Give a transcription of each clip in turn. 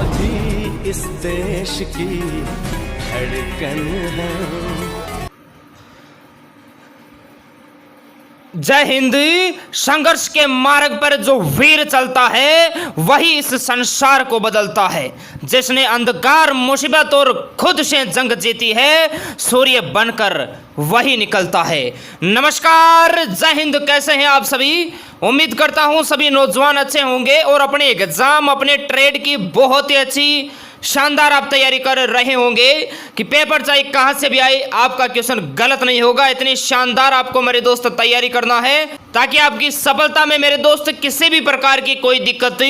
फौजी इस देश की धड़कन है। जय हिंद। संघर्ष के मार्ग पर जो वीर चलता है वही इस संसार को बदलता है। जिसने अंधकार, मुसीबत और खुद से जंग जीती है, सूर्य बनकर वही निकलता है। नमस्कार, जय हिंद। कैसे हैं आप सभी? उम्मीद करता हूं सभी नौजवान अच्छे होंगे और अपने एग्जाम, अपने ट्रेड की बहुत ही अच्छी शानदार आप तैयारी कर रहे होंगे कि पेपर चाहे कहां से भी आए आपका क्वेश्चन गलत नहीं होगा। इतनी शानदार आपको मेरे दोस्त तैयारी करना है ताकि आपकी सफलता में मेरे दोस्त किसी भी प्रकार की कोई दिक्कत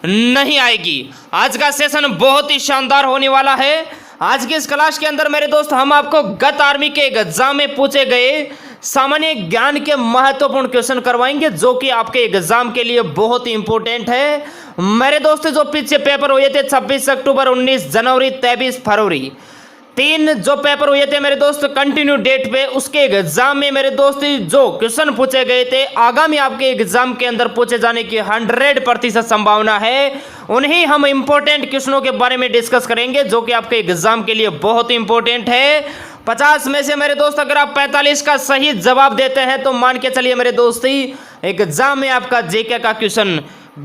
नहीं आएगी। आज का सेशन बहुत ही शानदार होने वाला है। आज की इस क्लास के अंदर मेरे दोस्त हम आपको गत आर्मी के एग्जाम में पूछे गए सामान्य ज्ञान के महत्वपूर्ण क्वेश्चन करवाएंगे जो कि आपके एग्जाम के लिए बहुत ही इंपॉर्टेंट है। मेरे दोस्त जो पीछे पेपर हुए थे 26 अक्टूबर, 19 जनवरी, 23 फरवरी, 3 जो पेपर हुए थे मेरे दोस्त कंटिन्यू डेट पे, उसके एग्जाम में मेरे दोस्त जो क्वेश्चन पूछे गए थे आगामी आपके एग्जाम के अंदर पूछे जाने की 100% संभावना है। उन्हीं हम इंपॉर्टेंट क्वेश्चनों के बारे में डिस्कस करेंगे जो कि आपके एग्जाम के लिए बहुत ही इंपॉर्टेंट है। 50 में से मेरे दोस्त अगर आप 45 का सही जवाब देते हैं तो मान के चलिए मेरे दोस्ती एग्जाम में आपका जेके का क्वेश्चन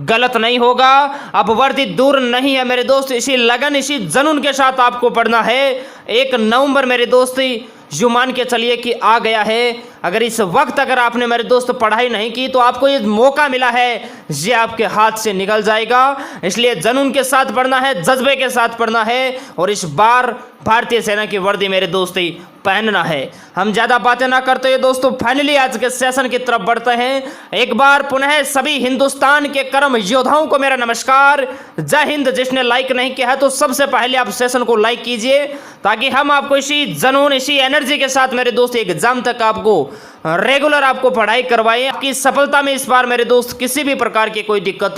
गलत नहीं होगा। अब वर्दी दूर नहीं है मेरे दोस्त, इसी लगन, इसी जुनून के साथ आपको पढ़ना है। 1 नवंबर मेरे दोस्ती यूं मान के चलिए कि आ गया है। अगर इस वक्त अगर आपने मेरे दोस्त पढ़ाई नहीं की तो आपको ये मौका मिला है, ये आपके हाथ से निकल जाएगा। इसलिए जुनून के साथ पढ़ना है, जज्बे के साथ पढ़ना है और इस बार भारतीय सेना की वर्दी मेरे दोस्ती पहनना है। हम ज़्यादा बातें ना करते हुए दोस्तों फाइनली आज के सेशन की तरफ बढ़ते हैं। एक बार पुनः सभी हिंदुस्तान के कर्म योद्धाओं को मेरा नमस्कार, जय हिंद। जिसने लाइक नहीं किया है तो सबसे पहले आप सेशन को लाइक कीजिए ताकि हम आपको इसी जुनून, इसी एनर्जी के साथ मेरे दोस्त एग्जाम तक आपको रेगुलर आपको पढ़ाई करवाएं। आपकी सफलता में इस बार मेरे दोस्त किसी भी प्रकार की कोई दिक्कत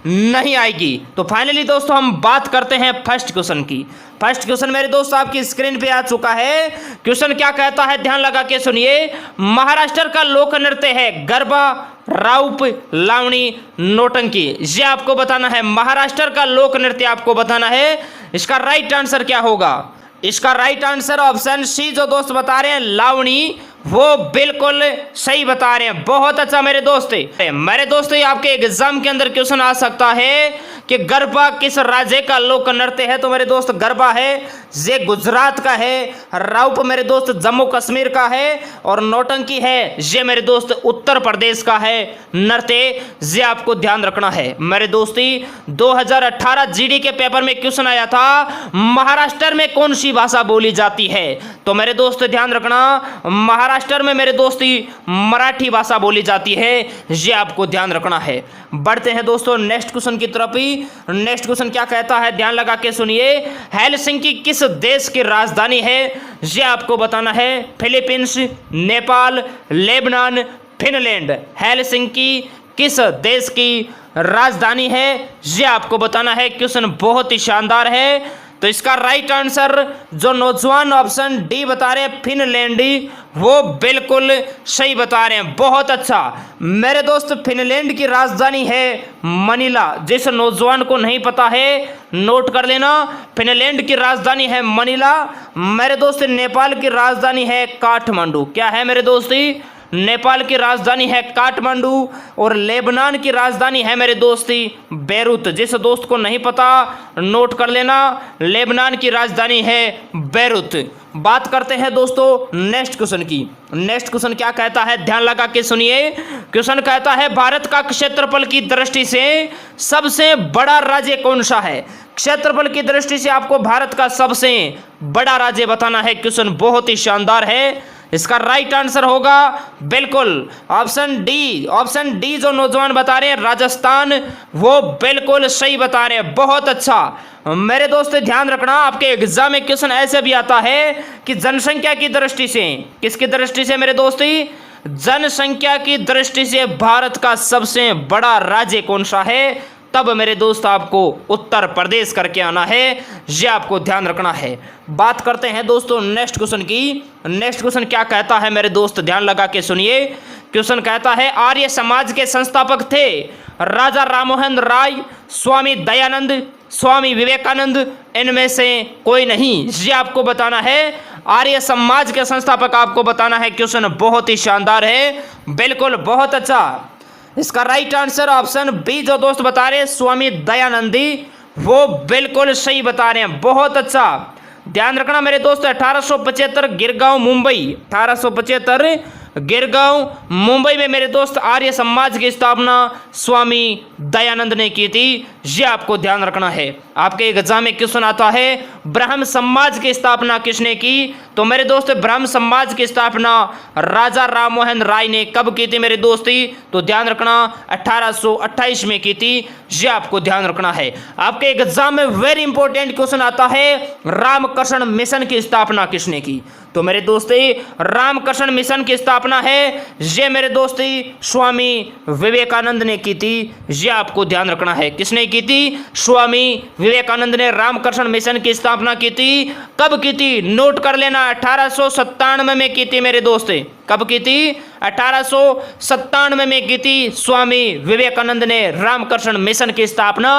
नहीं आएगी। तो फाइनली दोस्तों हम बात करते हैं फर्स्ट क्वेश्चन की। फर्स्ट क्वेश्चन मेरे दोस्त आपकी स्क्रीन पे आ चुका है। क्वेश्चन क्या कहता है, ध्यान लगा के सुनिए। महाराष्ट्र का लोक नृत्य है गरबा, राउप, लावणी, नौटंकी। ये आपको बताना है। महाराष्ट्र का लोक नृत्य आपको बताना है। इसका राइट आंसर क्या होगा? इसका राइट आंसर ऑप्शन सी जो दोस्त बता रहे हैं लावणी, वो बिल्कुल सही बता रहे हैं। बहुत अच्छा मेरे दोस्त। मेरे दोस्त आपके एग्जाम के अंदर क्वेश्चन आ सकता है कि गरबा किस राज्य का लोक नृत्य है? तो मेरे दोस्त गरबा है ये गुजरात का है, राउप मेरे दोस्त जम्मू कश्मीर का है और नौटंकी है ये मेरे दोस्त उत्तर प्रदेश का है नृत्य। ये आपको ध्यान रखना है मेरे दोस्ती। 2018 जीडी के पेपर में क्वेश्चन आया था महाराष्ट्र में कौन सी भाषा बोली जाती है? तो मेरे दोस्त ध्यान रखना, महाराष्ट्र में मेरे दोस्ती मराठी भाषा बोली जाती है, ये आपको ध्यान रखना है। बढ़ते हैं दोस्तों नेक्स्ट क्वेश्चन की तरफ ही। नेक्स्ट क्वेश्चन क्या कहता है, ध्यान लगा के सुनिए। हेलसिंकी किस देश की राजधानी है? ये आपको बताना है। Philippines, Nepal, Lebanon, Finland. Helsinki किस देश की राजधानी है? ये आपको बताना है। क्वेश्चन बहुत ही शानदार है। तो इसका राइट आंसर जो नौजवान ऑप्शन डी बता रहे हैं फिनलैंड, वो बिल्कुल सही बता रहे हैं। बहुत अच्छा मेरे दोस्त, फिनलैंड की राजधानी है मनीला। जिस नौजवान को नहीं पता है नोट कर लेना, फिनलैंड की राजधानी है मनीला। मेरे दोस्त नेपाल की राजधानी है काठमांडू। क्या है मेरे दोस्ती? नेपाल की राजधानी है काठमांडू और लेबनान की राजधानी है मेरे दोस्ती बेरूत। जिस दोस्त को नहीं पता नोट कर लेना, लेबनान की राजधानी है बेरूत। बात करते हैं दोस्तों नेक्स्ट क्वेश्चन की। नेक्स्ट क्वेश्चन क्या कहता है, ध्यान लगा के सुनिए। क्वेश्चन कहता है भारत का क्षेत्रफल की दृष्टि से सबसे बड़ा राज्य कौन सा है? क्षेत्रफल की दृष्टि से आपको भारत का सबसे बड़ा राज्य बताना है। क्वेश्चन बहुत ही शानदार है। इसका राइट आंसर होगा बिल्कुल ऑप्शन डी। ऑप्शन डी जो नौजवान बता रहे हैं राजस्थान, वो बिल्कुल सही बता रहे हैं। बहुत अच्छा मेरे दोस्त ध्यान रखना, आपके एग्जाम में क्वेश्चन ऐसे भी आता है कि जनसंख्या की दृष्टि से, किसकी दृष्टि से मेरे दोस्ती? जनसंख्या की दृष्टि से भारत का सबसे बड़ा राज्य कौन सा है? तब मेरे दोस्त आपको उत्तर प्रदेश करके आना है, ये आपको ध्यान रखना है। बात करते हैं दोस्तों नेक्स्ट क्वेश्चन की। नेक्स्ट क्वेश्चन क्या कहता है मेरे दोस्त, ध्यान लगा के सुनिए। क्वेश्चन कहता है आर्य समाज के संस्थापक थे राजा राममोहन राय, स्वामी दयानंद, स्वामी विवेकानंद, इनमें से कोई नहीं। ये आपको बताना है। आर्य समाज के संस्थापक आपको बताना है। क्वेश्चन बहुत ही शानदार है, बिल्कुल बहुत अच्छा। इसका राइट आंसर ऑप्शन बी जो दोस्त बता रहे हैं स्वामी दयानंदी, वो बिल्कुल सही बता रहे हैं, बहुत अच्छा। ध्यान रखना मेरे दोस्त 1875 गिरगांव मुंबई, 1875 गिरगांव मुंबई में मेरे दोस्त आर्य समाज की स्थापना स्वामी दयानंद ने की थी। ये आपको ध्यान रखना है। आपके एग्जाम में क्वेश्चन आता है ब्रह्म समाज की स्थापना किसने की, तो मेरे दोस्त ब्रह्म समाज की स्थापना राजा राममोहन राय ने कब की थी मेरे दोस्ती, तो ध्यान रखना 1828 में की थी। ये आपको ध्यान रखना है। आपके एग्जाम में वेरी इंपॉर्टेंट क्वेश्चन आता है रामकृष्ण मिशन की स्थापना किसने की, तो मेरे दोस्ती रामकृष्ण मिशन की स्थापना है ये मेरे दोस्ती स्वामी विवेकानंद ने की थी। ये आपको ध्यान रखना है। किसने की थी, स्वामी विवेकानंद ने रामकृष्ण मिशन की स्थापना की थी। कब की थी, नोट कर लेना, 1897 में की थी मेरे दोस्ती। कब की थी, 1897 में की थी स्वामी विवेकानंद ने रामकृष्ण मिशन की स्थापना।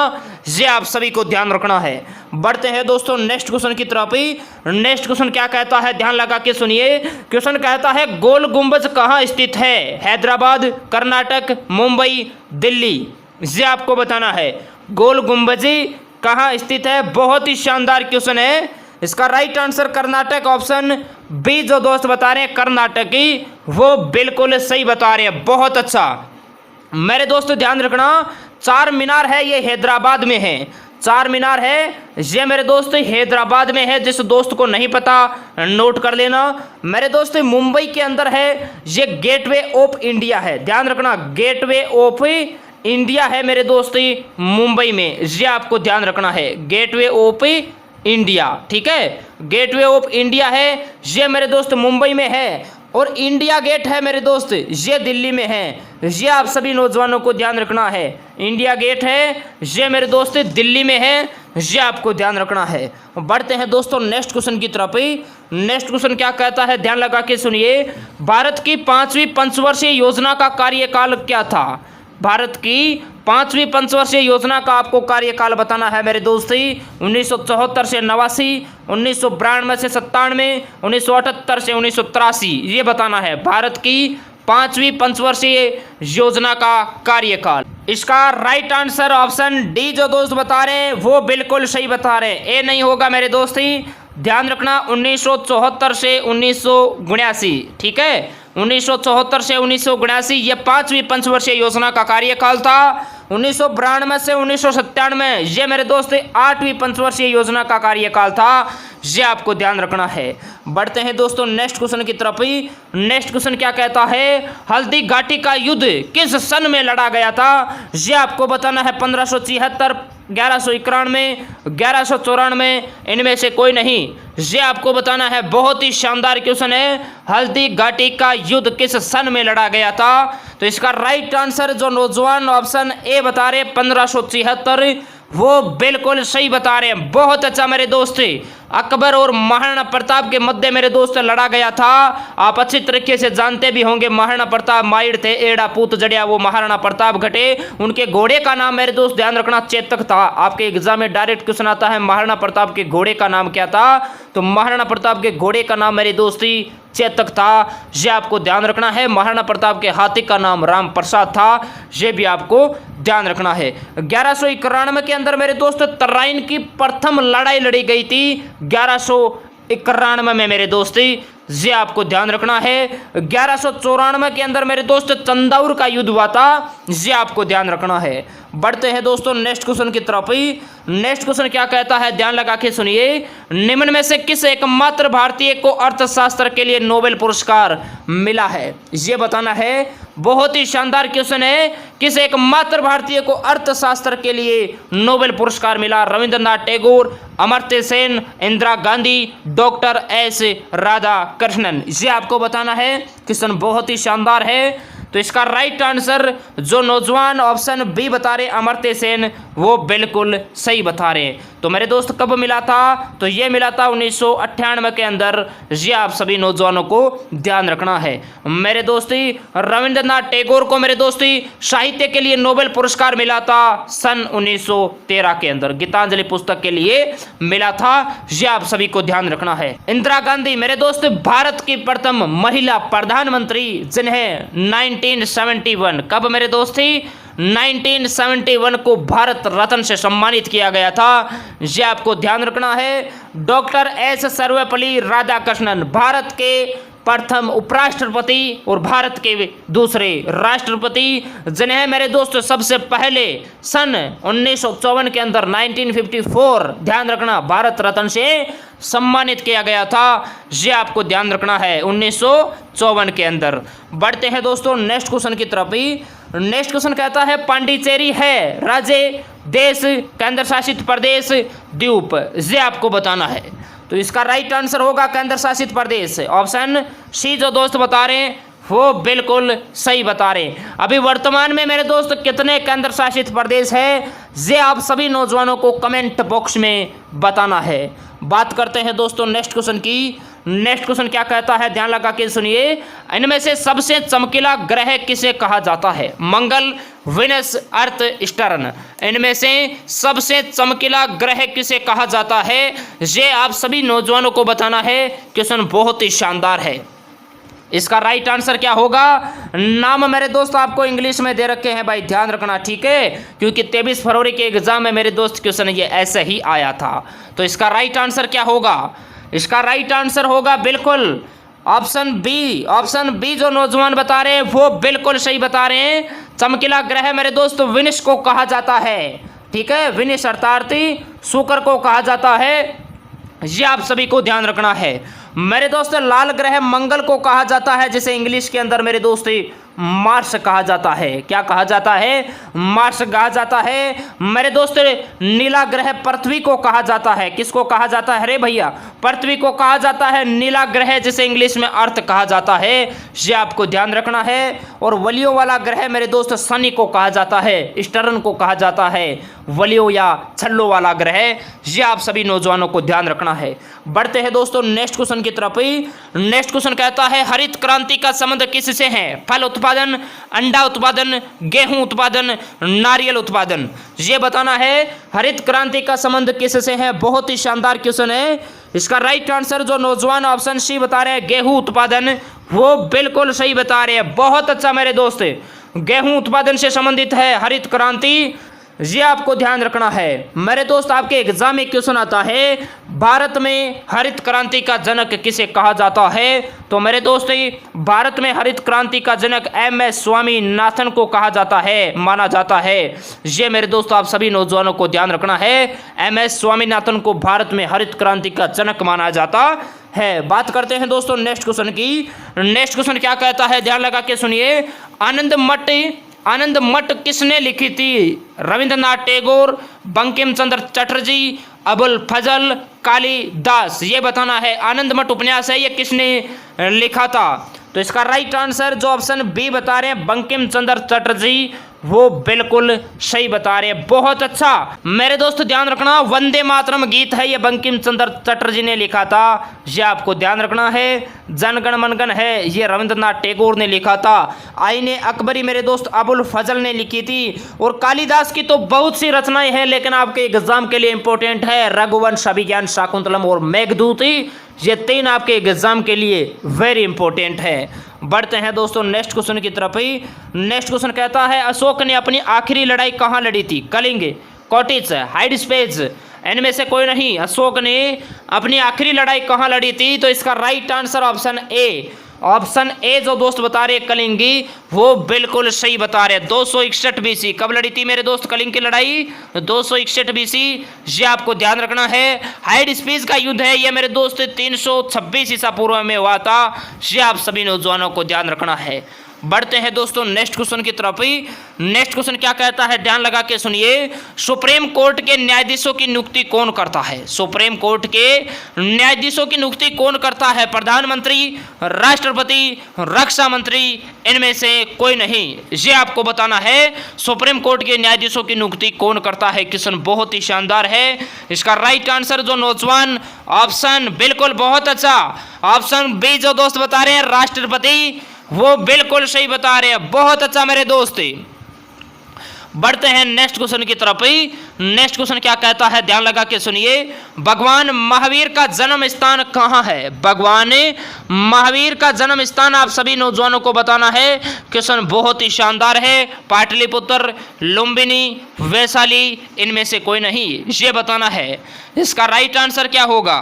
ये आप सभी को ध्यान रखना है। बढ़ते हैं दोस्तों नेक्स्ट क्वेश्चन की तरफ ही। नेक्स्ट क्वेश्चन क्या कहता है, ध्यान लगा के सुनिए। क्वेश्चन कहता है गोल गुंबज कहाँ स्थित है, हैदराबाद, कर्नाटक, मुंबई, दिल्ली। ये आपको बताना है गोल गुंबज कहाँ स्थित है। बहुत ही शानदार क्वेश्चन है। इसका right answer Karnataka, option B जो दोस्त बता रहे हैं कर्नाटक ही, वो बिल्कुल सही बता रहे हैं, बहुत अच्छा। मेरे दोस्तों ध्यान रखना, चार मीनार है ये हैदराबाद में है। चार मीनार है ये मेरे दोस्त हैदराबाद में है। जिस दोस्त को नहीं पता नोट कर लेना। मेरे दोस्त मुंबई के अंदर है ये गेटवे ऑफ इंडिया है। ध्यान रखना, गेटवे ऑफ इंडिया है मेरे दोस्त मुंबई में। ये आपको ध्यान रखना है, गेटवे ऑफ इंडिया, ठीक है। गेटवे ऑफ इंडिया है ये मेरे दोस्त मुंबई में है। और इंडिया गेट है मेरे दोस्त ये दिल्ली में है। ये आप सभी नौजवानों को ध्यान रखना है। इंडिया गेट है ये मेरे दोस्त दिल्ली में है। ये आपको ध्यान रखना है। बढ़ते हैं दोस्तों नेक्स्ट क्वेश्चन की तरफ ही। नेक्स्ट क्वेश्चन क्या कहता है, ध्यान लगा के सुनिए। भारत की 5वीं पंचवर्षीय योजना का कार्यकाल क्या था। भारत की 5वीं पंचवर्षीय योजना का आपको कार्यकाल बताना है मेरे दोस्ती। 1974 से 89, 1992 से 97, 1978 से 1983, ये बताना है भारत की 5वीं पंचवर्षीय योजना का कार्यकाल। इसका राइट आंसर ऑप्शन डी जो दोस्त बता रहे हैं वो बिल्कुल सही बता रहे हैं, ए नहीं होगा मेरे दोस्ती। ध्यान रखना 1974 से 1979, ठीक है। 1974 से 1979 ये 5वीं पंचवर्षीय योजना का कार्यकाल था। 1992 से 1997 ये मेरे दोस्त 8वीं पंचवर्षीय योजना का कार्यकाल था। ये आपको ध्यान रखना है। बढ़ते हैं दोस्तों नेक्स्ट क्वेश्चन की तरफ ही। नेक्स्ट क्वेश्चन क्या कहता है, हल्दी घाटी का युद्ध किस सन में लड़ा गया था। ये आपको बताना है 1576, 1191, 1194, इनमें से कोई नहीं। ये आपको बताना है। बहुत ही शानदार क्वेश्चन है, हल्दी घाटी का युद्ध किस सन में लड़ा गया था। तो इसका राइट आंसर जो नौजवान ऑप्शन ए बता रहे 1576, वो बिल्कुल सही बता रहे हैं, बहुत अच्छा मेरे दोस्त। अकबर और महाराणा प्रताप के मध्य मेरे दोस्त लड़ा गया था। आप अच्छी तरीके से जानते भी होंगे महाराणा प्रताप माइड थे, एड़ा पूत जड़िया वो महाराणा प्रताप घटे। उनके घोड़े का नाम मेरे दोस्त ध्यान रखना चेतक था। आपके एग्जाम में डायरेक्ट क्वेश्चन आता है महाराणा प्रताप के घोड़े का नाम क्या था, तो महाराणा प्रताप के घोड़े का नाम मेरे दोस्ती चेतक था। ये आपको ध्यान रखना है। महाराणा प्रताप के हाथी का नाम राम प्रसाद था। ये भी आपको ध्यान रखना है। 1191 के अंदर मेरे दोस्त तराइन की प्रथम लड़ाई लड़ी गई थी। 1191 में मेरे दोस्ती, ये आपको ध्यान रखना है। 1194 के अंदर मेरे दोस्त चंदौर का युद्ध हुआ था। ये आपको ध्यान रखना है। बढ़ते हैं दोस्तों नेक्स्ट क्वेश्चन की तरफ ही। नेक्स्ट क्वेश्चन क्या कहता है, ध्यान लगा के सुनिए। निम्न में से किस एकमात्र भारतीय को अर्थशास्त्र के लिए नोबेल पुरस्कार मिला है, ये बताना है। बहुत ही शानदार क्वेश्चन है, किस एकमात्र भारतीय को अर्थशास्त्र के लिए नोबेल पुरस्कार मिला। रविंद्रनाथ टैगोर, अमर्त्य सेन, इंदिरा गांधी, डॉक्टर एस राधाकृष्णन, ये आपको बताना है। क्वेश्चन बहुत ही शानदार है। तो इसका राइट आंसर जो नौजवान ऑप्शन बी बता रहे अमर्त्य सेन, वो बिल्कुल सही बता रहे हैं। तो मेरे दोस्त कब मिला था? तो ये मिला था 1998 के अंदर। ये आप सभी नौजवानों को ध्यान रखना है। मेरे दोस्ती रविंद्रनाथ टैगोर को मेरे दोस्ती साहित्य के लिए नोबेल पुरस्कार मिला था सन 1913 के अंदर, गीतांजलि पुस्तक के लिए मिला था। ये आप सभी को ध्यान रखना है। इंदिरा गांधी मेरे दोस्त भारत की प्रथम महिला प्रधानमंत्री, जिन्हें 1971 कब मेरे दोस्ती 1971 को भारत रत्न से सम्मानित किया गया था। ये आपको ध्यान रखना है। डॉक्टर एस सर्वपल्ली राधाकृष्णन भारत के प्रथम उपराष्ट्रपति और भारत के दूसरे राष्ट्रपति, जिन्हें मेरे दोस्त सबसे पहले सन 1954 के अंदर 1954 ध्यान रखना भारत रत्न से सम्मानित किया गया था। ये आपको ध्यान रखना है 1954 के अंदर। बढ़ते हैं दोस्तों नेक्स्ट क्वेश्चन की तरफ ही। नेक्स्ट क्वेश्चन कहता है पांडिचेरी है राज्य, देश, केंद्र शासित प्रदेश, द्वीप? ये आपको बताना है। तो इसका राइट आंसर होगा केंद्र शासित प्रदेश। ऑप्शन सी जो दोस्त बता रहे हैं वो बिल्कुल सही बता रहे हैं। अभी वर्तमान में मेरे दोस्त कितने केंद्र शासित प्रदेश है, ये आप सभी नौजवानों को कमेंट बॉक्स में बताना है। बात करते हैं दोस्तों नेक्स्ट क्वेश्चन की। नेक्स्ट क्वेश्चन क्या कहता है, ध्यान लगा के सुनिए। इनमें से सबसे चमकीला ग्रह किसे कहा जाता है? मंगल, विनस, अर्थ, स्टर्न? इनमें से सबसे चमकीला ग्रह किसे कहा जाता है, ये आप सभी नौजवानों को बताना है। क्वेश्चन बहुत ही शानदार है। इसका राइट आंसर क्या होगा? नाम मेरे दोस्त आपको इंग्लिश में दे रखे हैं भाई, ध्यान रखना, ठीक है, क्योंकि 23 फरवरी के एग्जाम में मेरे दोस्त क्वेश्चन ये ऐसे ही आया था। तो इसका राइट आंसर क्या होगा? इसका राइट आंसर होगा बिल्कुल ऑप्शन बी। ऑप्शन बी जो नौजवान बता रहे हैं वो बिल्कुल सही बता रहे हैं। चमकीला ग्रह मेरे दोस्त विनस को कहा जाता है, ठीक है, विनस अर्थात शुक्र को कहा जाता है। ये आप सभी को ध्यान रखना है। मेरे दोस्त लाल ग्रह मंगल को कहा जाता है, जिसे इंग्लिश के अंदर मेरे दोस्त मार्स कहा जाता है। क्या कहा जाता है? मार्स कहा जाता है। मेरे दोस्त नीला ग्रह पृथ्वी को कहा जाता है। किसको कहा जाता है? अरे भैया, पृथ्वी को कहा जाता है नीला ग्रह, जिसे इंग्लिश में अर्थ कहा जाता है। ये आपको ध्यान रखना है। और वलियों वाला ग्रह मेरे दोस्त शनि को कहा जाता है, स्टर्न को कहा जाता है, वलियों या छल्लों वाला ग्रह। ये आप सभी नौजवानों को ध्यान रखना है। बढ़ते हैं दोस्तों नेक्स्ट क्वेश्चन की तरफ ही। नेक्स्ट क्वेश्चन कहता है हरित क्रांति का संबंध किससे है? फल उत्पादन, अंडा उत्पादन, गेहूं उत्पादन, नारियल उत्पादन? ये बताना है हरित क्रांति का संबंध किससे है। बहुत ही शानदार क्वेश्चन है। इसका राइट आंसर जो नौजवान ऑप्शन सी बता रहे हैं गेहूं उत्पादन, वो बिल्कुल सही बता रहे हैं। बहुत अच्छा मेरे दोस्त, गेहूं उत्पादन से संबंधित है हरित क्रांति। ये आपको ध्यान रखना है। मेरे दोस्त आपके एग्जाम में क्वेश्चन आता है भारत में हरित क्रांति का जनक किसे कहा जाता है? तो मेरे दोस्त भारत में हरित क्रांति का जनक MS स्वामीनाथन को कहा जाता है, माना जाता है। ये मेरे दोस्त आप सभी नौजवानों को ध्यान रखना है। MS स्वामीनाथन को भारत में हरित क्रांति का जनक माना जाता है। बात करते हैं दोस्तों नेक्स्ट क्वेश्चन की। नेक्स्ट क्वेश्चन क्या कहता है, ध्यान लगा के सुनिए। आनंद मठ किसने लिखी थी? रविंद्रनाथ टैगोर, बंकिम चंद्र चटर्जी, अबुल फजल, कालिदास? ये बताना है आनंद मठ उपन्यास है, ये किसने लिखा था? तो इसका राइट आंसर जो ऑप्शन बी बता रहे हैं बंकिम चंद्र चटर्जी, वो बिल्कुल सही बता रहे हैं। बहुत अच्छा मेरे दोस्त ध्यान रखना, वंदे मातरम गीत है ये बंकिम चंद्र चटर्जी ने लिखा था। ये आपको ध्यान रखना है। जनगण मनगण है ये रविंद्रनाथ टैगोर ने लिखा था। आईने अकबरी मेरे दोस्त अबुल फजल ने लिखी थी। और कालिदास की तो बहुत सी रचनाएं हैं, लेकिन आपके एग्जाम के लिए इंपॉर्टेंट है रघुवंश, अभिज्ञान, शाकुंतलम और मेघदूत। ये तीन आपके एग्जाम के लिए वेरी इंपॉर्टेंट है। बढ़ते हैं दोस्तों नेक्स्ट क्वेश्चन की तरफ ही। नेक्स्ट क्वेश्चन कहता है अशोक ने अपनी आखिरी लड़ाई कहाँ लड़ी थी? कलिंग, कोटिस, हाइडस्पेस? इनमें से कोई नहीं। अशोक ने अपनी आखिरी लड़ाई कहाँ लड़ी थी? तो इसका right answer option A. Option A जो दोस्त बता रहे कलिंगी, वो बिल्कुल सही बता रहे। 261 BC कब लड़ी थी मेरे दोस्त कलिंग की लड़ाई? 261 BC। ये आपको ध्यान रखना है। हाइडस्पेस का युद्ध है ये मेरे दोस्त 326 ईसा पूर्व में हुआ था। ये आप सभी नौजवानों को ध्यान रखना है। बढ़ते हैं दोस्तों नेक्स्ट क्वेश्चन की तरफ ही। नेक्स्ट क्वेश्चन क्या कहता है, ध्यान लगा के सुनिए। सुप्रीम कोर्ट के न्यायाधीशों की नियुक्ति कौन करता है? सुप्रीम कोर्ट के न्यायाधीशों की नियुक्ति कौन करता है? प्रधानमंत्री, राष्ट्रपति, रक्षा मंत्री, इनमें से कोई नहीं। ये आपको बताना है सुप्रीम कोर्ट के न्यायाधीशों की नियुक्ति कौन करता है। क्वेश्चन बहुत ही शानदार है। इसका राइट आंसर जो नौजवान, ऑप्शन बिल्कुल बहुत अच्छा, ऑप्शन बी जो दोस्त बता रहे हैं राष्ट्रपति, वो बिल्कुल सही बता रहे हैं। बहुत अच्छा मेरे दोस्त। बढ़ते हैं नेक्स्ट क्वेश्चन की तरफ ही। नेक्स्ट क्वेश्चन क्या कहता है, ध्यान लगा के सुनिए। भगवान महावीर का जन्म स्थान कहाँ है? भगवान महावीर का जन्म स्थान आप सभी नौजवानों को बताना है। क्वेश्चन बहुत ही शानदार है। पाटलिपुत्र, लुम्बिनी, वैशाली, इनमें से कोई नहीं, ये बताना है। इसका राइट आंसर क्या होगा?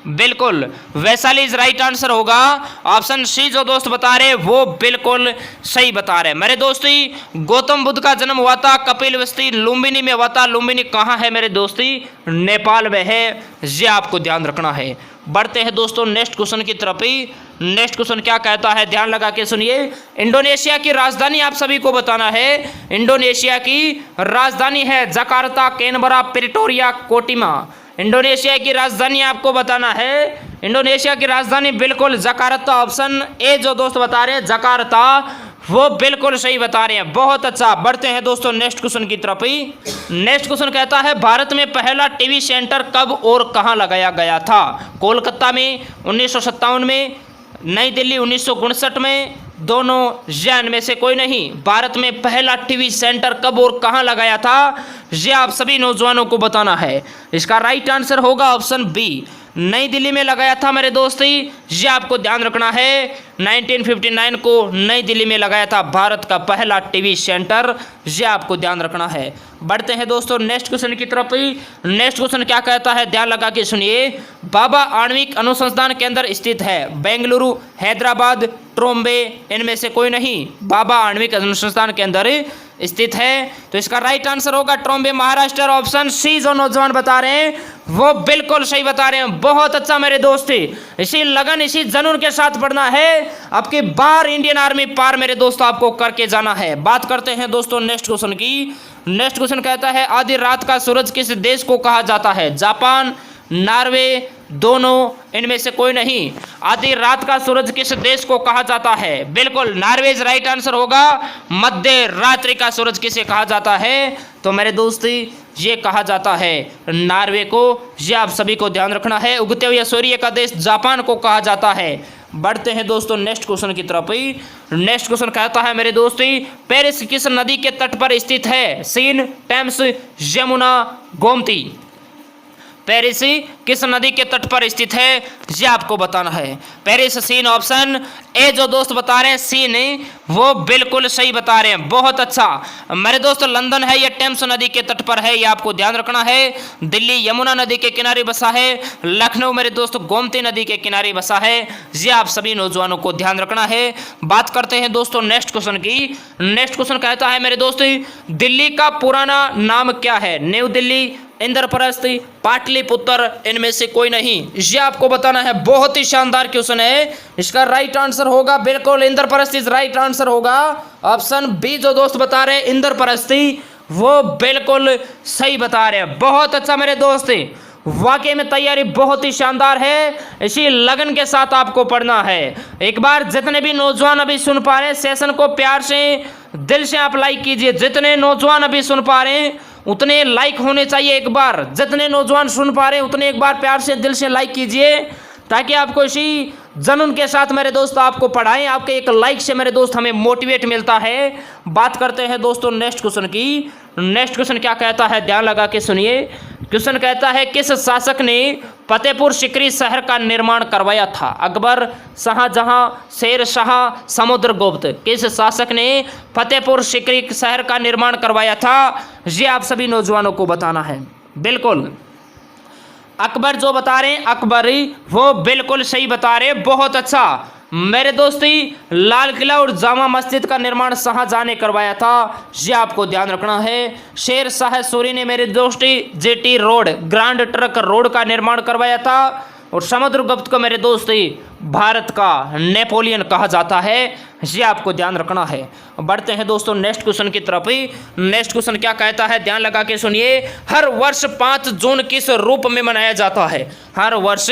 बिल्कुल वैशाली इज राइट आंसर होगा। ऑप्शन सी जो दोस्त बता रहे वो बिल्कुल सही बता रहे। मेरे दोस्ती, गौतम बुद्ध का जन्म हुआ था कपिलवस्ती, लुम्बिनी में हुआ था। लुम्बिनी कहाँ है मेरे दोस्ती? नेपाल में है। ये आपको ध्यान रखना है। बढ़ते हैं दोस्तों नेक्स्ट क्वेश्चन की तरफ ही। नेक्स्ट क्वेश्चन क्या कहता है, ध्यान लगा के सुनिए। इंडोनेशिया की राजधानी आप सभी को बताना है। इंडोनेशिया की राजधानी है जकार्ता, कैनबरा, प्रिटोरिया, कोटिमा। इंडोनेशिया की राजधानी आपको बताना है। इंडोनेशिया की राजधानी बिल्कुल जकार्ता, ऑप्शन ए जो दोस्त बता रहे हैं जकार्ता, वो बिल्कुल सही बता रहे हैं। बहुत अच्छा। बढ़ते हैं दोस्तों नेक्स्ट क्वेश्चन की तरफ ही। नेक्स्ट क्वेश्चन कहता है, भारत में पहला टीवी सेंटर कब और कहां लगाया गया था? कोलकाता में 1957 में, नई दिल्ली 1959 में, दोनों जैन में से कोई नहीं। भारत में पहला टीवी सेंटर कब और कहां लगाया था, ये आप सभी नौजवानों को बताना है। इसका राइट आंसर होगा ऑप्शन बी, नई दिल्ली में लगाया था मेरे दोस्ती। ये आपको ध्यान रखना है। 1959 को नई दिल्ली में लगाया था भारत का पहला टीवी सेंटर। ये आपको ध्यान रखना है। बढ़ते हैं दोस्तों नेक्स्ट क्वेश्चन की तरफ ही। नेक्स्ट क्वेश्चन क्या कहता है, ध्यान लगा के सुनिए। बाबा आणविक अनुसंधान केंद्र स्थित है बेंगलुरु, हैदराबाद, ट्रोम्बे, इनमें से कोई नहीं। बाबा आणविक अनुसंधान केंद्र स्थित है, तो इसका राइट आंसर होगा ट्रोम्बे, महाराष्ट्र। ऑप्शन सी जो नौजवान बता रहे हैं वो बिल्कुल सही बता रहे हैं। बहुत अच्छा मेरे दोस्त, इसी लगन इसी जुनून के साथ पढ़ना है। आपकी बार इंडियन आर्मी पार मेरे दोस्तों आपको करके जाना है। बात करते हैं दोस्तों नेक्स्ट क्वेश्चन की। नेक्स्ट क्वेश्चन कहता है, आधी रात का सूरज किस देश को कहा जाता है? जापान, नॉर्वे, दोनों, इनमें से कोई नहीं। आधी रात का सूरज किस देश को कहा जाता है? बिल्कुल नॉर्वे राइट आंसर होगा। मध्य रात्रि का सूरज किसे कहा जाता है? तो मेरे दोस्ती ये कहा जाता है नॉर्वे को। ये आप सभी को ध्यान रखना है। उगते हुए सूर्य का देश जापान को कहा जाता है। बढ़ते हैं दोस्तों नेक्स्ट क्वेश्चन की तरफ ही। नेक्स्ट क्वेश्चन कहता है मेरे दोस्ती, पेरिस किस नदी के तट पर स्थित है? Seine, Thames, Yamuna, Gomti. Paris किस नदी के तट पर स्थित है, ये आपको बताना है। पेरिस सीन, ऑप्शन ए जो दोस्त बता रहे हैं सीन, वो बिल्कुल सही बता रहे हैं। बहुत अच्छा मेरे दोस्त, लंदन है ये टेम्स नदी के तट पर है, ये आपको ध्यान रखना है। दिल्ली यमुना नदी के किनारे बसा है। लखनऊ मेरे दोस्त गोमती नदी के किनारे बसा है। ये आप सभी नौजवानों को ध्यान रखना है। बात करते हैं दोस्तों नेक्स्ट क्वेश्चन की। नेक्स्ट क्वेश्चन कहता है मेरे दोस्त, दिल्ली का पुराना नाम क्या है? न्यू दिल्ली, इंद्रप्रस्थ, पाटलिपुत्र, इनमें से कोई नहीं। ये आपको बताना है। बहुत ही शानदार क्वेश्चन है। इसका राइट आंसर होगा बिल्कुल इंद्रप्रस्थ इज राइट आंसर होगा। ऑप्शन बी जो दोस्त बता रहे हैं इंद्रप्रस्थी, वो बिल्कुल सही बता रहे हैं। बहुत अच्छा मेरे दोस्त, वाकई में तैयारी बहुत ही शानदार है। इसी लगन के साथ आपको पढ़ना है। एक बार जितने भी नौजवान अभी सुन पा रहे हैं सेशन को प्यार से दिल से आप लाइक कीजिए। जितने नौजवान अभी सुन पा रहे हैं उतने लाइक होने चाहिए। एक बार जितने नौजवान सुन पा रहे हैं उतने एक बार प्यार से दिल से लाइक कीजिए, ताकि आपको इसी जुनून के साथ मेरे दोस्त आपको पढ़ाएं। आपके एक लाइक से मेरे दोस्त हमें मोटिवेट मिलता है। बात करते हैं दोस्तों नेक्स्ट क्वेश्चन की। नेक्स्ट क्वेश्चन क्या कहता है, ध्यान लगा के सुनिए। क्वेश्चन कहता है, किस शासक ने फतेहपुर सीकरी शहर का निर्माण करवाया था? अकबर, शाहजहां, शेर शाह, समुद्रगुप्त। किस शासक ने फतेहपुर सीकरी शहर का निर्माण करवाया था? ये आप सभी नौजवानों को बताना है। बिल्कुल अकबर जो बता रहे हैं अकबरी, वो बिल्कुल सही बता रहे हैं। बहुत अच्छा मेरे दोस्ती, लाल किला और जामा मस्जिद का निर्माण शाहजहां ने करवाया था। ये आपको ध्यान रखना है। शेर शाह सूरी ने मेरे दोस्ती GT road, grand truck road का निर्माण करवाया था। और समुद्रगुप्त को मेरे दोस्त भारत का नेपोलियन कहा जाता है, ये आपको ध्यान रखना है। बढ़ते हैं दोस्तों नेक्स्ट क्वेश्चन की तरफ। नेक्स्ट क्वेश्चन क्या कहता है, ध्यान लगा के सुनिए। हर वर्ष 5 जून किस रूप में मनाया जाता है? हर वर्ष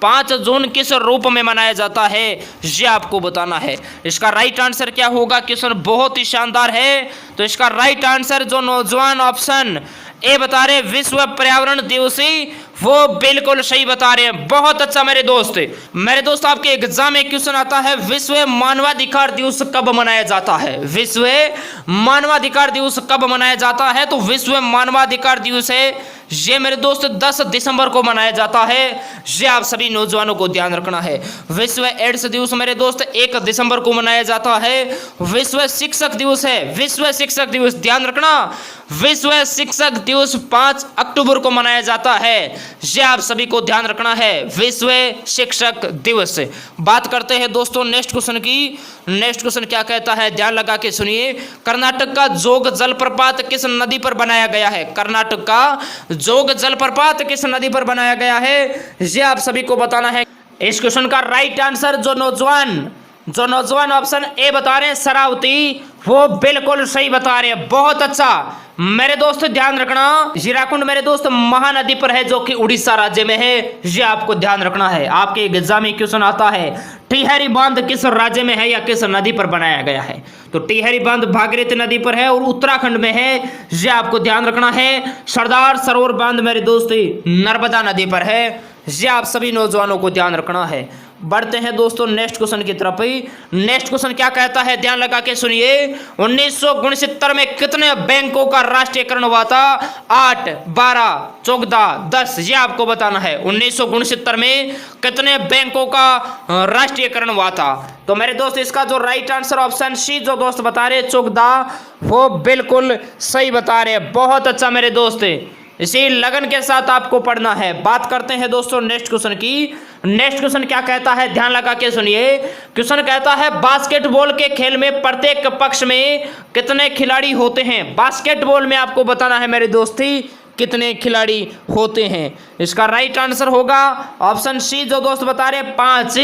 5 जून किस रूप में मनाया जाता है, ये आपको बताना है। इसका राइट आंसर क्या होगा? क्वेश्चन बहुत ही शानदार है। तो इसका राइट आंसर जो नौजवान ऑप्शन ए बता रहे विश्व पर्यावरण दिवस, वो बिल्कुल सही बता रहे हैं। बहुत अच्छा मेरे दोस्त आपके एग्जाम में क्वेश्चन आता है विश्व मानवाधिकार दिवस कब मनाया जाता है? विश्व मानवाधिकार दिवस कब मनाया जाता है? तो विश्व मानवाधिकार दिवस है ये मेरे दोस्त 10 दिसंबर को मनाया जाता है। ये आप सभी नौजवानों को ध्यान रखना है। विश्व एड्स दिवस मेरे दोस्त 1 दिसंबर को मनाया जाता है। विश्व शिक्षक दिवस है, विश्व शिक्षक दिवस ध्यान रखना, विश्व शिक्षक दिवस 5 अक्टूबर को मनाया जाता है। ये आप सभी को ध्यान रखना है, विश्व शिक्षक दिवस। बात करते हैं दोस्तों नेक्स्ट क्वेश्चन की। नेक्स्ट क्वेश्चन क्या कहता है, ध्यान लगा के सुनिए। कर्नाटक का जोग जलप्रपात किस नदी पर बनाया गया है? कर्नाटक का जोग जलप्रपात किस नदी पर बनाया गया है, ये आप सभी को बताना है। इस क्वेश्चन का राइट आंसर जो नौजवान ऑप्शन ए बता रहे हैं शरावती, वो बिल्कुल सही बता रहे हैं। बहुत अच्छा मेरे दोस्त ध्यान रखना। हीराकुंड मेरे दोस्त महानदी पर है जो कि उड़ीसा राज्य में है, ये आपको ध्यान रखना है। आपके एग्जाम में क्वेश्चन आता है टिहरी बांध किस राज्य में है या किस नदी पर बनाया गया है? तो टिहरी बांध भागीरथी नदी पर है और उत्तराखंड में है, ये आपको ध्यान रखना है। सरदार सरोवर बांध मेरे दोस्त नर्मदा नदी पर है, ये आप सभी नौजवानों को ध्यान रखना है। बढ़ते हैं दोस्तों नेक्स्ट क्वेश्चन की तरफ। नेक्स्ट क्वेश्चन क्या कहता है, ध्यान लगा के सुनिए। 1969 में कितने बैंकों का राष्ट्रीयकरण हुआ था? 8, 12, 14, 10, ये आपको बताना है। 1969 में कितने बैंकों का राष्ट्रीयकरण हुआ था? तो मेरे दोस्त इसका जो राइट आंसर ऑप्शन सी जो दोस्त बता रहे 14, वो बिल्कुल सही बता रहे। बहुत अच्छा मेरे दोस्त, इसी लगन के साथ आपको पढ़ना है। बात करते हैं दोस्तों नेक्स्ट क्वेश्चन की। नेक्स्ट क्वेश्चन क्या कहता है, ध्यान लगा के सुनिए। क्वेश्चन कहता है बास्केटबॉल के खेल में प्रत्येक पक्ष में कितने खिलाड़ी होते हैं? बास्केटबॉल में आपको बताना है मेरे दोस्ती कितने खिलाड़ी होते हैं। इसका राइट आंसर होगा ऑप्शन सी जो दोस्त बता रहे हैं 5,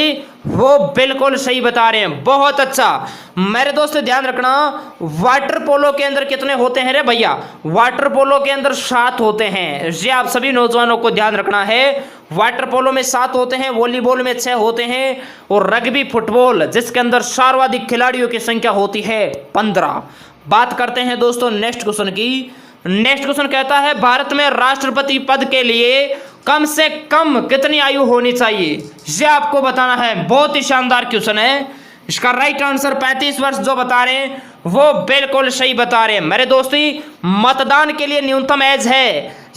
वो बिल्कुल सही बता रहे हैं। बहुत अच्छा मेरे दोस्त ध्यान रखना। वाटर पोलो के अंदर कितने होते हैं रे भैया? वाटर पोलो के अंदर 7 होते हैं, ये आप सभी नौजवानों को ध्यान रखना है। वाटर पोलो में 7 होते हैं, वॉलीबॉल में 6 होते हैं और रग्बी फुटबॉल जिसके अंदर सर्वाधिक खिलाड़ियों की संख्या होती है 15। बात करते हैं दोस्तों नेक्स्ट क्वेश्चन की। नेक्स्ट क्वेश्चन कहता है भारत में राष्ट्रपति पद के लिए कम से कम कितनी आयु होनी चाहिए, ये आपको बताना है। बहुत ही शानदार क्वेश्चन है। इसका राइट आंसर 35 वर्ष जो बता रहे हैं वो बिल्कुल सही बता रहे हैं। मेरे दोस्ती मतदान के लिए न्यूनतम एज है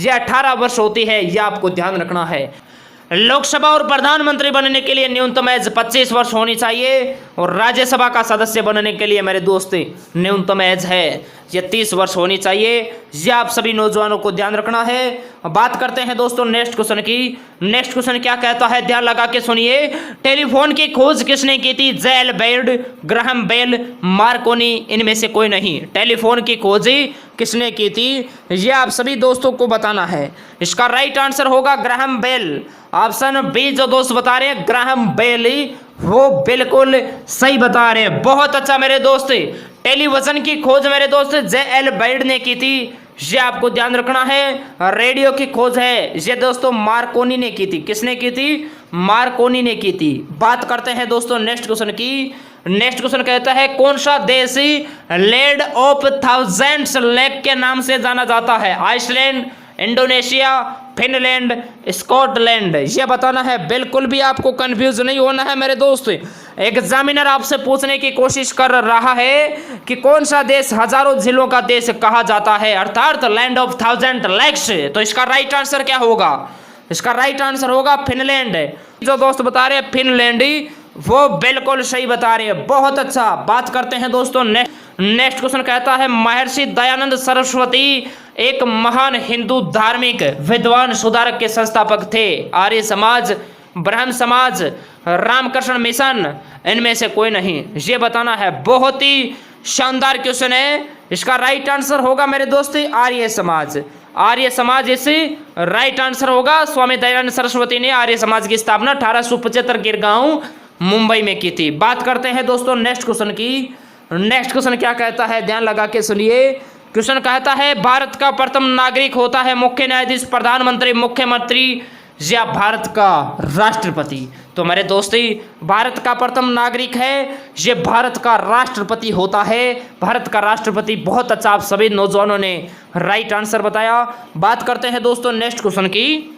ये 18 वर्ष होती है, ये आपको ध्यान रखना है। लोकसभा और प्रधानमंत्री बनने के लिए न्यूनतम एज 25 वर्ष होनी चाहिए और राज्यसभा का सदस्य बनने के लिए मेरे दोस्त न्यूनतम एज है ये 30 वर्ष होनी चाहिए। ये आप सभी नौजवानों को ध्यान रखना है। बात करते हैं दोस्तों नेक्स्ट क्वेश्चन की। नेक्स्ट क्वेश्चन क्या कहता है, ध्यान लगा के सुनिए। टेलीफोन की खोज किसने की थी? जेल बेल्ड, ग्राहम बेल, मार्कोनी, इनमें से कोई नहीं। टेलीफोन की खोज किसने की थी, ये आप सभी दोस्तों को बताना है। इसका राइट आंसर होगा ग्राहम बेल। ऑप्शन बी जो दोस्त बता रहे हैं ग्राहम बेल, वो बिल्कुल सही बता रहे हैं। बहुत अच्छा मेरे दोस्त। टेलीविजन की खोज मेरे दोस्त जे.एल. बेल्ड ने की थी, ये आपको ध्यान रखना है। रेडियो की खोज है ये दोस्तों मार्कोनी ने की थी। किसने की थी? मार्कोनी ने की थी। बात करते हैं दोस्तों नेक्स्ट क्वेश्चन की। नेक्स्ट क्वेश्चन कहता है कौन सा देश लैंड ऑफ थाउजेंड्स लेक के नाम से जाना जाता है? आइसलैंड, इंडोनेशिया, फिनलैंड, स्कॉटलैंड, ये बताना है। बिल्कुल भी आपको कंफ्यूज नहीं होना है मेरे दोस्त। एग्जामिनर आपसे पूछने की कोशिश कर रहा है कि कौन सा देश हजारों झीलों का देश कहा जाता है, अर्थात लैंड ऑफ थाउजेंड लेक्स। तो इसका राइट आंसर क्या होगा? इसका राइट आंसर होगा फिनलैंड। जो दोस्त बता रहे हैं फिनलैंड, वो बिल्कुल सही बता रहे हैं। बहुत अच्छा। बात करते हैं दोस्तों नेक्स्ट क्वेश्चन कहता है महर्षि दयानंद सरस्वती एक महान हिंदू धार्मिक विद्वान सुधारक के संस्थापक थे। आर्य समाज, ब्रह्म समाज, रामकृष्ण मिशन, इनमें से कोई नहीं, ये बताना है। बहुत ही शानदार क्वेश्चन है। इसका राइट आंसर होगा मेरे दोस्त आर्य समाज। आर्य समाज इस राइट आंसर होगा। स्वामी दयानंद सरस्वती ने आर्य समाज की स्थापना 1875 गिरगांव मुंबई में की थी। बात करते हैं दोस्तों नेक्स्ट क्वेश्चन की। नेक्स्ट क्वेश्चन क्या कहता है, ध्यान लगा के सुनिए। क्वेश्चन कहता है भारत का प्रथम नागरिक होता है मुख्य न्यायाधीश, प्रधानमंत्री, मुख्यमंत्री या भारत का राष्ट्रपति। तो मेरे दोस्ती भारत का प्रथम नागरिक है, ये भारत का राष्ट्रपति होता है। भारत का राष्ट्रपति। बहुत अच्छा, आप सभी नौजवानों ने राइट आंसर बताया। बात करते हैं दोस्तों नेक्स्ट क्वेश्चन की।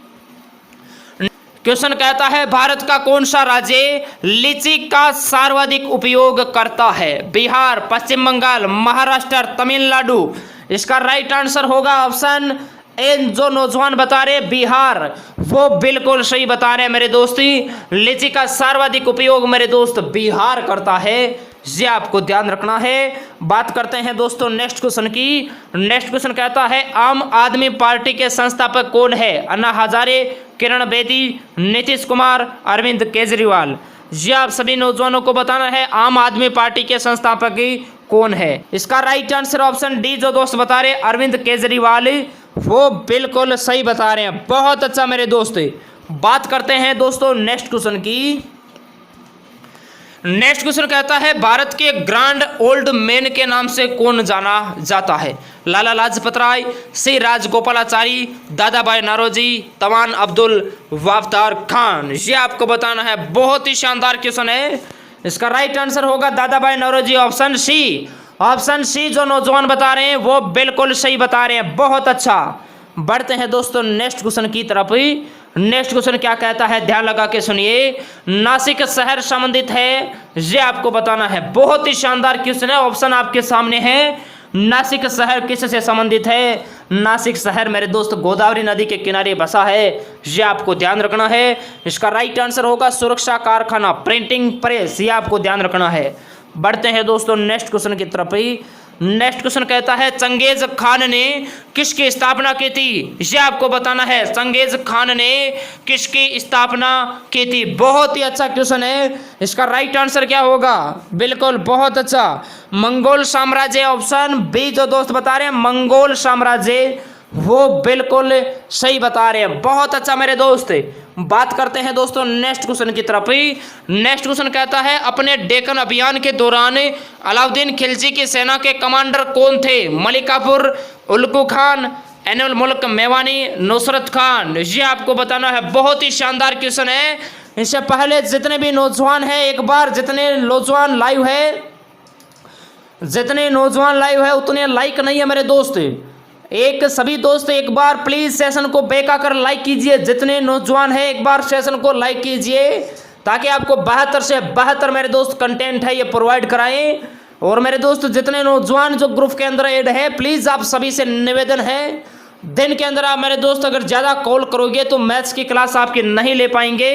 क्वेश्चन कहता है भारत का कौन सा राज्य लीची का सर्वाधिक उपयोग करता है? बिहार, पश्चिम बंगाल, महाराष्ट्र, तमिलनाडु। इसका राइट आंसर होगा ऑप्शन ए। जो नौजवान बता रहे बिहार, वो बिल्कुल सही बता रहे हैं मेरे दोस्ती। लीची का सर्वाधिक उपयोग मेरे दोस्त बिहार करता है, ये आपको ध्यान रखना है। बात करते हैं दोस्तों नेक्स्ट क्वेश्चन की। नेक्स्ट क्वेश्चन कहता है आम आदमी पार्टी के संस्थापक कौन है? अन्ना हजारे, किरण बेदी, नीतीश कुमार, अरविंद केजरीवाल। ये आप सभी नौजवानों को बताना है आम आदमी पार्टी के संस्थापक कौन है। इसका राइट आंसर ऑप्शन डी। जो दोस्त बता रहे अरविंद केजरीवाल, वो बिल्कुल सही बता रहे हैं। बहुत अच्छा मेरे दोस्त। बात करते हैं दोस्तों नेक्स्ट क्वेश्चन की। नेक्स्ट क्वेश्चन कहता है भारत के ग्रैंड ओल्ड मैन के नाम से कौन जाना जाता है? लाला लाजपत राय, सी राजगोपालाचारी, दादा भाई नौरोजी, तवान अब्दुल वाफ्तार खान। ये आपको बताना है। बहुत ही शानदार क्वेश्चन है। इसका राइट आंसर होगा Dadabhai Naoroji, option C. Option C जो नौजवान बता रहे हैं वो बिल्कुल सही बता रहे हैं। बहुत अच्छा। बढ़ते हैं दोस्तों नेक्स्ट क्वेश्चन की तरफ। नेक्स्ट क्वेश्चन क्या कहता है, ध्यान लगा के सुनिए। नासिक शहर संबंधित है, ये आपको बताना है। बहुत ही शानदार क्वेश्चन है। ऑप्शन आपके सामने है। नासिक शहर किससे संबंधित है? नासिक शहर मेरे दोस्त गोदावरी नदी के किनारे बसा है, ये आपको ध्यान रखना है। इसका राइट आंसर होगा सुरक्षा कारखाना, प्रिंटिंग प्रेस। ये आपको ध्यान रखना है। बढ़ते हैं दोस्तों नेक्स्ट क्वेश्चन की तरफ ही। नेक्स्ट क्वेश्चन कहता है चंगेज खान ने किसकी स्थापना की थी? ये आपको बताना है। चंगेज खान ने किसकी स्थापना की थी? बहुत ही अच्छा क्वेश्चन है। इसका राइट आंसर क्या होगा? बिल्कुल बहुत अच्छा, मंगोल साम्राज्य। ऑप्शन बी जो दोस्त बता रहे हैं मंगोल साम्राज्य, वो बिल्कुल सही बता रहे हैं। बहुत अच्छा मेरे दोस्त। बात करते हैं दोस्तों नेक्स्ट क्वेश्चन की तरफ ही। नेक्स्ट क्वेश्चन कहता है अपने डेक्कन अभियान के दौरान अलाउद्दीन खिलजी की सेना के कमांडर कौन थे? मलिक काफूर, उल्कू खान, एनुल मुल्क मेवानी, नुसरत खान। ये आपको बताना है। बहुत ही शानदार क्वेश्चन है। इससे पहले जितने भी नौजवान हैं, एक बार जितने नौजवान लाइव है उतने लाइक नहीं है मेरे दोस्त। सभी दोस्त एक बार प्लीज सेशन को बैक आकर लाइक कीजिए। जितने नौजवान हैं एक बार सेशन को लाइक कीजिए, ताकि आपको 72 से 72 मेरे दोस्त कंटेंट है ये प्रोवाइड कराएं। और मेरे दोस्त जितने नौजवान जो ग्रुप के अंदर ऐड है, प्लीज आप सभी से निवेदन है, दिन के अंदर आप मेरे दोस्त अगर ज़्यादा कॉल करोगे तो मैथ्स की क्लास आपकी नहीं ले पाएंगे।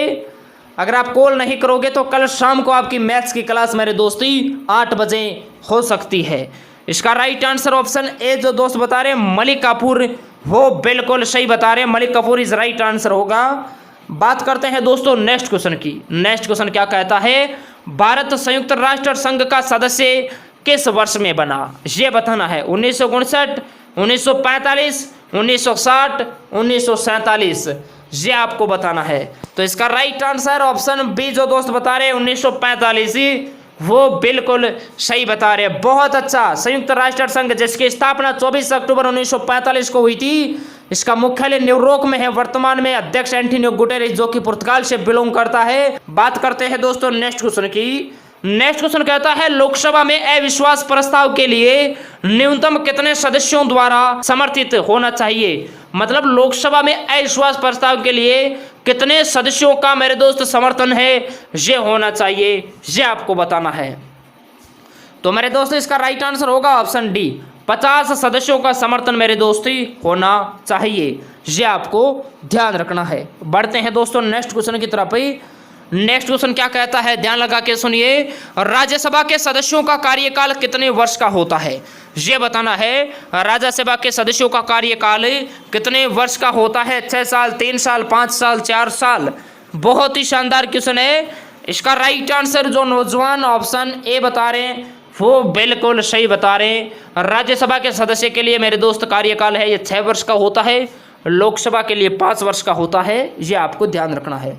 अगर आप कॉल नहीं करोगे तो कल शाम को आपकी मैथ्स की क्लास मेरे दोस्ती 8 बजे हो सकती है। इसका राइट आंसर ऑप्शन ए जो दोस्त बता रहे हैं मलिक काफूर, वो बिल्कुल सही बता रहे हैं। Malik Kafur is right answer होगा। बात करते हैं दोस्तों नेक्स्ट क्वेश्चन की। नेक्स्ट क्वेश्चन क्या कहता है, भारत संयुक्त राष्ट्र संघ का सदस्य किस वर्ष में बना? ये बताना है। 1959, 1945, 1960, 1947। ये आपको बताना है। तो इसका राइट आंसर ऑप्शन बी जो दोस्त बता रहे हैं 1945, वो बिल्कुल सही बता रहे हैं। बहुत अच्छा। संयुक्त राष्ट्र संघ जिसकी स्थापना 24 अक्टूबर 1945 को हुई थी, इसका मुख्यालय न्यूयॉर्क में है। वर्तमान में अध्यक्ष एंटोनियो गुटेरेस जो कि पुर्तगाल से बिलोंग करता है। बात करते हैं दोस्तों नेक्स्ट क्वेश्चन की। नेक्स्ट क्वेश्चन कहता है लोकसभा में अविश्वास प्रस्ताव के लिए न्यूनतम कितने सदस्यों द्वारा समर्थित होना चाहिए? मतलब लोकसभा में अविश्वास प्रस्ताव के लिए कितने सदस्यों का मेरे दोस्त समर्थन है ये होना चाहिए, ये आपको बताना है। तो मेरे दोस्त इसका राइट आंसर होगा ऑप्शन डी, 50 सदस्यों का समर्थन मेरे दोस्ती होना चाहिए। ये आपको ध्यान रखना है। बढ़ते हैं दोस्तों नेक्स्ट क्वेश्चन की तरफ ही। नेक्स्ट क्वेश्चन क्या कहता है, ध्यान लगा के सुनिए। राज्यसभा के सदस्यों का कार्यकाल कितने वर्ष का होता है? ये बताना है। राज्यसभा के सदस्यों का कार्यकाल कितने वर्ष का होता है? 6 साल, 3 साल, 5 साल, 4 साल। बहुत ही शानदार क्वेश्चन है। इसका राइट आंसर जो नौजवान ऑप्शन ए बता रहे हैं वो बिल्कुल सही बता रहे हैं। राज्यसभा के सदस्य के लिए मेरे दोस्त कार्यकाल है ये 6 वर्ष का होता है, लोकसभा के लिए 5 वर्ष का होता है, ये आपको ध्यान रखना है।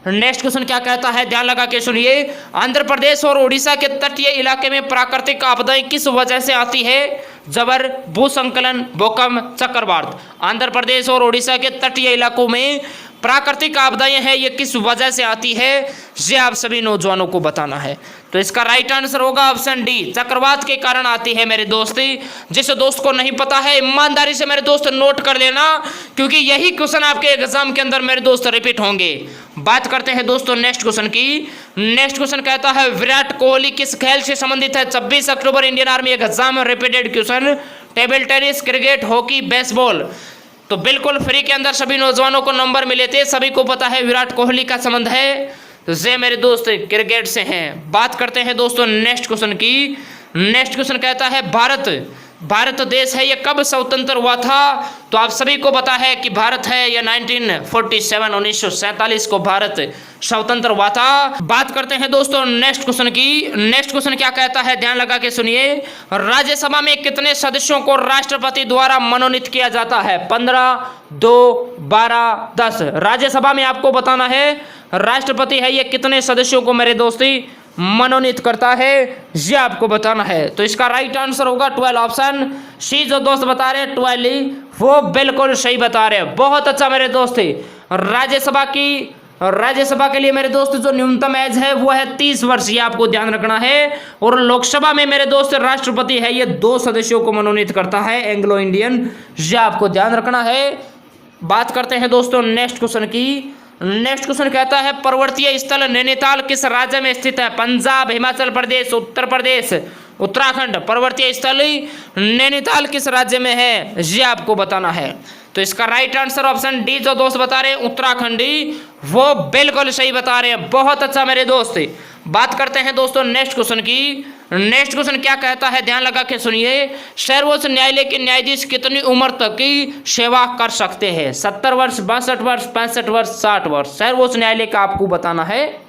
नेक्स्ट क्वेश्चन क्या कहता है, ध्यान लगा के सुनिए। आंध्र प्रदेश और उड़ीसा के तटीय इलाके में प्राकृतिक आपदाएं किस वजह से आती है? जबर, भूसंकलन, भूकंप, चक्रवात। आंध्र प्रदेश और उड़ीसा के तटीय इलाकों में प्राकृतिक आपदाएं हैं ये किस वजह से आती है, ये आप सभी नौजवानों को बताना है। तो इसका राइट आंसर होगा ऑप्शन डी, चक्रवात के कारण आती है मेरे दोस्त। जिस दोस्त को नहीं पता है ईमानदारी से मेरे दोस्त नोट कर लेना, क्योंकि यही क्वेश्चन आपके एग्जाम के अंदर मेरे दोस्त रिपीट होंगे। बात करते हैं दोस्तों नेक्स्ट क्वेश्चन की। नेक्स्ट क्वेश्चन कहता है विराट कोहली किस खेल से संबंधित है? 26 October Indian army exam repeated question. Table tennis, cricket, hockey, baseball. तो बिल्कुल फ्री के अंदर सभी नौजवानों को नंबर मिले थे, सभी को पता है विराट कोहली का संबंध है, तो ये मेरे दोस्त क्रिकेट से हैं। बात करते हैं दोस्तों नेक्स्ट क्वेश्चन की। नेक्स्ट क्वेश्चन कहता है भारत देश है ये कब स्वतंत्र हुआ था? तो आप सभी को पता है कि भारत है ये 1947 को भारत स्वतंत्र हुआ था। बात करते हैं दोस्तों नेक्स्ट क्वेश्चन की। नेक्स्ट क्वेश्चन क्या कहता है, ध्यान लगा के सुनिए। राज्यसभा में कितने सदस्यों को राष्ट्रपति द्वारा मनोनीत किया जाता है? 15, 2, 12, 10। राज्यसभा में आपको बताना है राष्ट्रपति है ये कितने सदस्यों को मेरे दोस्ती मनोनीत करता है, ये आपको बताना है। तो इसका राइट आंसर होगा 12, ऑप्शन सी। जो दोस्त बता रहे हैं 12 वो बिल्कुल सही बता रहे हैं। बहुत अच्छा मेरे दोस्त। राज्यसभा के लिए मेरे दोस्त जो न्यूनतम एज है वो है 30 वर्ष, ये आपको ध्यान रखना है। और लोकसभा में मेरे दोस्त राष्ट्रपति है ये 2 सदस्यों को मनोनीत करता है, एंग्लो इंडियन, ये आपको ध्यान रखना है। बात करते हैं दोस्तों नेक्स्ट क्वेश्चन की। नेक्स्ट क्वेश्चन कहता है पर्वतीय स्थल नैनीताल किस राज्य में स्थित है? पंजाब, हिमाचल प्रदेश, उत्तर प्रदेश, उत्तराखंड। पर्वतीय स्थल नैनीताल किस राज्य में है, ये आपको बताना है। तो इसका राइट आंसर ऑप्शन डी, जो दोस्त बता रहे हैं उत्तराखंडी, वो बिल्कुल सही बता रहे हैं। बहुत अच्छा मेरे दोस्त। बात करते हैं दोस्तों नेक्स्ट क्वेश्चन की। नेक्स्ट क्वेश्चन क्या कहता है, ध्यान लगा के सुनिए। सर्वोच्च न्यायालय के न्यायाधीश कितनी उम्र तक की सेवा कर सकते हैं? 70 वर्ष, 62 वर्ष, 65 वर्ष, 60 वर्ष। सर्वोच्च न्यायालय का आपको बताना है।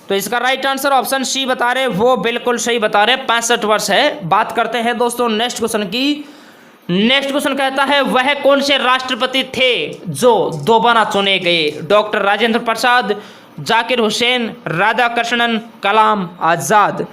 तो इसका राइट आंसर ऑप्शन सी बता रहे, वो बिल्कुल सही बता रहे, 65 वर्ष है। बात करते हैं दोस्तों नेक्स्ट क्वेश्चन की। नेक्स्ट क्वेश्चन कहता है वह कौन से राष्ट्रपति थे जो दोबारा चुने गए? डॉक्टर राजेंद्र प्रसाद, जाकिर हुसैन, राधाकृष्णन, कलाम, आजाद,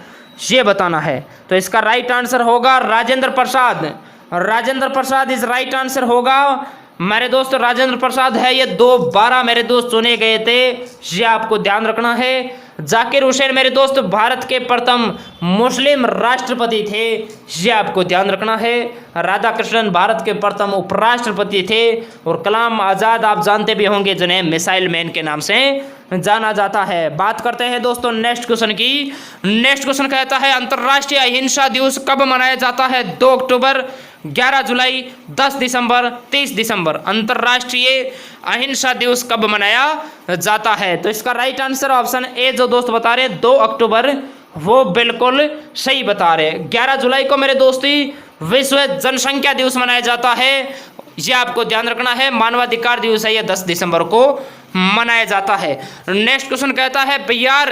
ये बताना है। तो इसका राइट आंसर होगा राजेंद्र प्रसाद। राजेंद्र प्रसाद इस राइट आंसर होगा मेरे दोस्त। राजेंद्र प्रसाद है ये 2 मेरे दोस्त चुने गए थे, ये आपको ध्यान रखना है। जाकिर हुसैन मेरे दोस्त भारत के प्रथम मुस्लिम राष्ट्रपति थे, ये आपको ध्यान रखना है। राधाकृष्णन भारत के प्रथम उपराष्ट्रपति थे। और कलाम आज़ाद आप जानते भी होंगे जिन्हें मिसाइल मैन के नाम से जाना जाता है। बात करते हैं दोस्तों नेक्स्ट क्वेश्चन की। नेक्स्ट क्वेश्चन कहता है अंतर्राष्ट्रीय अहिंसा दिवस कब मनाया जाता है? 2 अक्टूबर, 11 जुलाई, 10 दिसंबर, 30 दिसंबर। अंतर्राष्ट्रीय अहिंसा दिवस कब मनाया जाता है? तो इसका राइट आंसर ऑप्शन ए, जो दोस्त बता रहे 2 अक्टूबर, वो बिल्कुल सही बता रहे। 11 जुलाई को मेरे दोस्ती विश्व जनसंख्या दिवस मनाया जाता है, ये आपको ध्यान रखना है। मानवाधिकार दिवस है ये 10 दिसंबर को मनाया जाता है। नेक्स्ट क्वेश्चन कहता है बिहार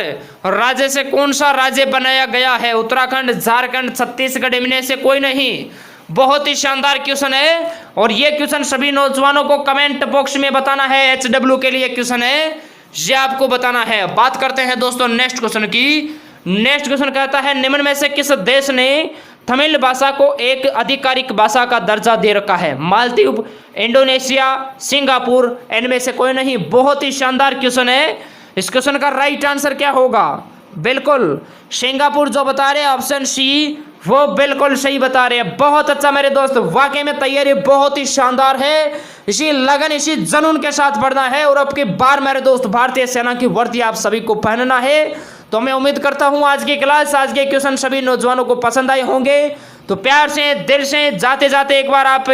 राज्य से कौन सा राज्य बनाया गया है? उत्तराखंड, झारखंड, छत्तीसगढ़, इनमें से कोई नहीं। बहुत ही शानदार क्वेश्चन है और ये क्वेश्चन सभी नौजवानों को कमेंट बॉक्स में बताना है। HW के लिए क्वेश्चन है, ये आपको बताना है। बात करते हैं दोस्तों नेक्स्ट क्वेश्चन की। नेक्स्ट क्वेश्चन कहता है निम्न में से किस देश ने तमिल भाषा को एक आधिकारिक भाषा का दर्जा दे रखा है? मालदीव, इंडोनेशिया, सिंगापुर, इनमें से कोई नहीं। बहुत ही शानदार क्वेश्चन है। इस क्वेश्चन का राइट आंसर क्या होगा? बिल्कुल सिंगापुर, जो बता रहे हैं ऑप्शन सी, वो बिल्कुल सही बता रहे हैं। बहुत अच्छा मेरे दोस्त, वाकई में तैयारी बहुत ही शानदार है। इसी लगन इसी जुनून के साथ पढ़ना है और अब की बार मेरे दोस्त भारतीय सेना की वर्दी आप सभी को पहनना है। तो मैं उम्मीद करता हूँ आज की क्लास, आज के क्वेश्चन सभी नौजवानों को पसंद आए होंगे। तो प्यार से, दिल से, जाते जाते एक बार आप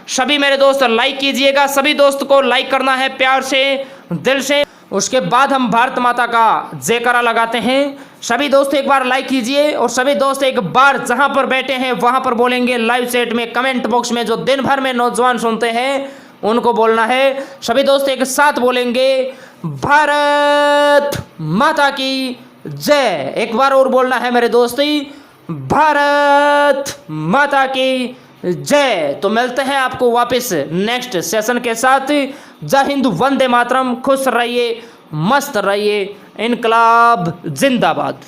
सभी मेरे दोस्त लाइक कीजिएगा। सभी दोस्त को लाइक करना है प्यार से, दिल से। उसके बाद हम भारत माता का जयकारा लगाते हैं। सभी दोस्त एक बार लाइक कीजिए और सभी दोस्त एक बार जहां पर बैठे हैं वहां पर बोलेंगे लाइव चैट में, कमेंट बॉक्स में, जो दिन भर में नौजवान सुनते हैं उनको बोलना है। सभी दोस्त एक साथ बोलेंगे भारत माता की जय। एक बार और बोलना है मेरे दोस्ती, भारत माता की जय। तो मिलते हैं आपको वापस नेक्स्ट सेशन के साथ। जय हिंद, वंदे मातरम, खुश रहिए, मस्त रहिए, इनकलाब जिंदाबाद।